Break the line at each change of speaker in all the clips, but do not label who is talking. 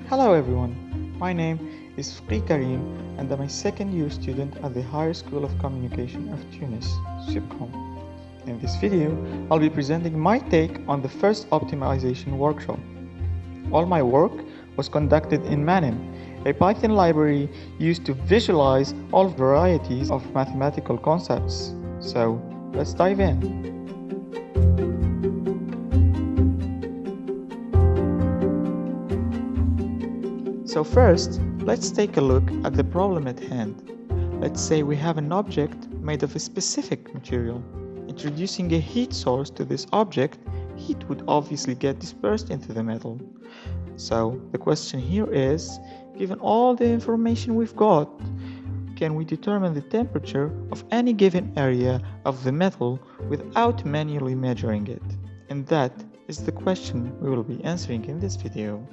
Hello everyone, my name is Fqi Karim and I'm a second year student at the Higher School of Communication of Tunis, SIPCOM. In this video, I'll be presenting my take on the first optimization workshop. All my work was conducted in Manim, a Python library used to visualize all varieties of mathematical concepts. So, let's dive in. So first, let's take a look at the problem at hand. Let's say we have an object made of a specific material. Introducing a heat source to this object, heat would obviously get dispersed into the metal. So the question here is, given all the information we've got, can we determine the temperature of any given area of the metal without manually measuring it? And that is the question we will be answering in this video.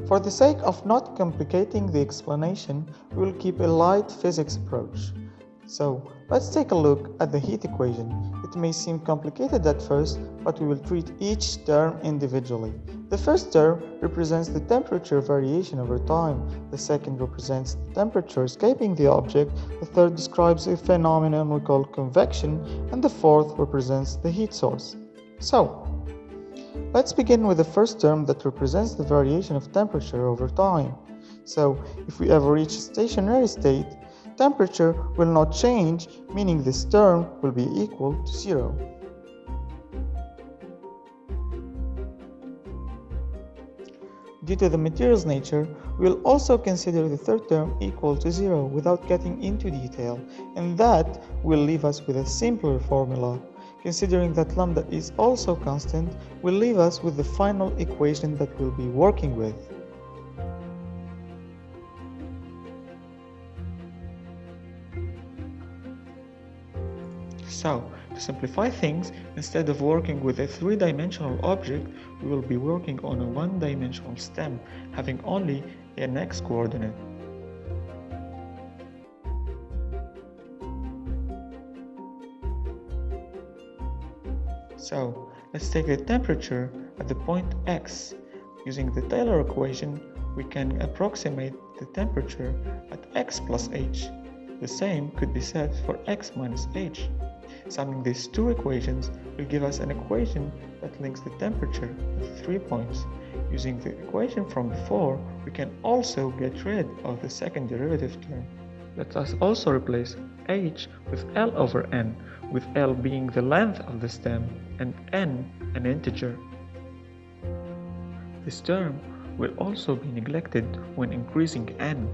For the sake of not complicating the explanation, we will keep a light physics approach. So, let's take a look at the heat equation. It may seem complicated at first, but we will treat each term individually. The first term represents the temperature variation over time. The second represents the temperature escaping the object. The third describes a phenomenon we call convection, and the fourth represents the heat source. So, let's begin with the first term that represents the variation of temperature over time. So, if we ever reach a stationary state, temperature will not change, meaning this term will be equal to 0. Due to the material's nature, we will also consider the third term equal to 0 without getting into detail, and that will leave us with a simpler formula. Considering that lambda is also constant, will leave us with the final equation that we'll be working with. So, to simplify things, instead of working with a three-dimensional object, we will be working on a one-dimensional stem, having only an x-coordinate. So, let's take the temperature at the point x. Using the Taylor equation, we can approximate the temperature at x plus h. The same could be said for x minus h. Summing these two equations will give us an equation that links the temperature at 3 points. Using the equation from before, we can also get rid of the second derivative term. Let us also replace h with L over n, with L being the length of the stem and n an integer. This term will also be neglected when increasing n.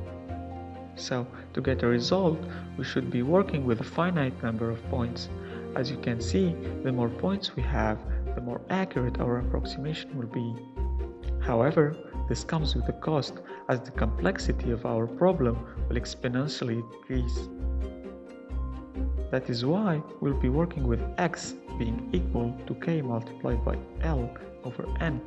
So, to get a result, we should be working with a finite number of points. As you can see, the more points we have, the more accurate our approximation will be. However, this comes with a cost, as the complexity of our problem will exponentially increase. That is why we'll be working with x being equal to k multiplied by L over n,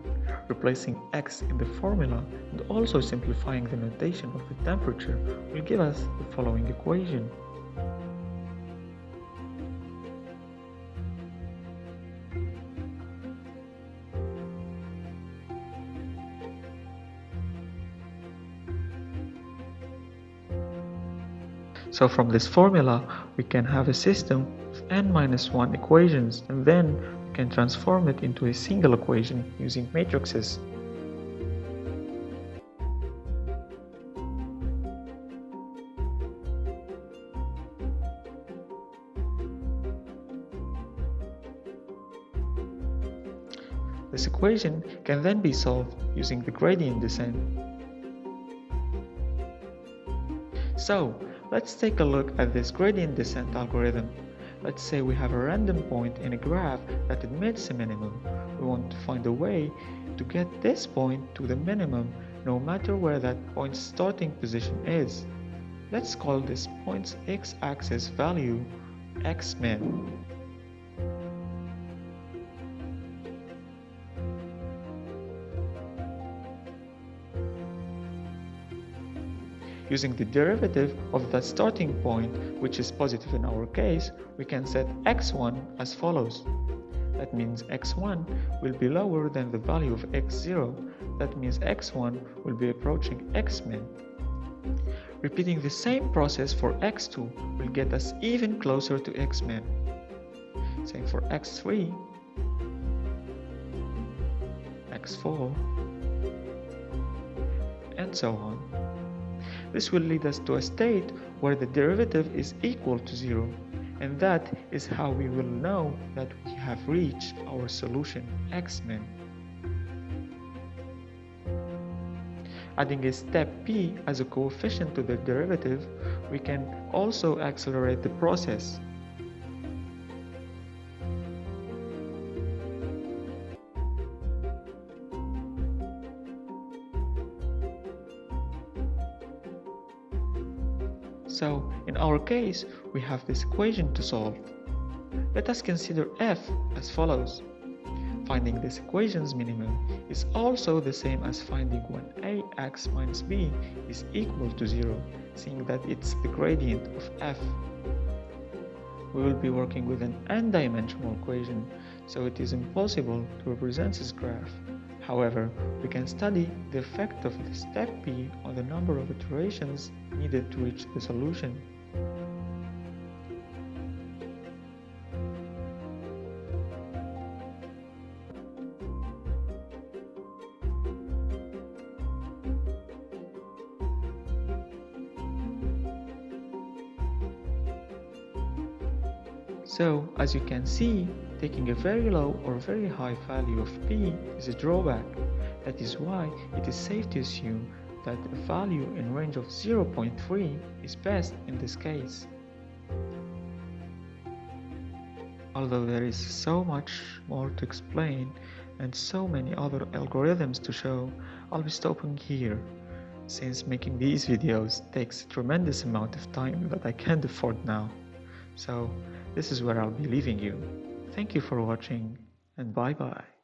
replacing x in the formula and also simplifying the notation of the temperature will give us the following equation. So from this formula, we can have a system with n-1 equations, and then we can transform it into a single equation using matrices. This equation can then be solved using the gradient descent. So, let's take a look at this gradient descent algorithm. Let's say we have a random point in a graph that admits a minimum. We want to find a way to get this point to the minimum no matter where that point's starting position is. Let's call this point's x-axis value x-min. Using the derivative of that starting point, which is positive in our case, we can set x1 as follows. That means x1 will be lower than the value of x0. That means x1 will be approaching x-min. Repeating the same process for x2 will get us even closer to x-min. Same for x3, x4, and so on. This will lead us to a state where the derivative is equal to 0, and that is how we will know that we have reached our solution x-min. Adding a step p as a coefficient to the derivative, we can also accelerate the process. So, in our case, we have this equation to solve. Let us consider f as follows. Finding this equation's minimum is also the same as finding when ax minus b is equal to 0, seeing that it's the gradient of f. We will be working with an n-dimensional equation, so it is impossible to represent this graph. However, we can study the effect of the step p on the number of iterations needed to reach the solution. So, as you can see, taking a very low or very high value of p is a drawback. That is why it is safe to assume that a value in range of 0.3 is best in this case. Although there is so much more to explain and so many other algorithms to show, I'll be stopping here, since making these videos takes a tremendous amount of time that I can't afford now. So, this is where I'll be leaving you. Thank you for watching, and bye bye.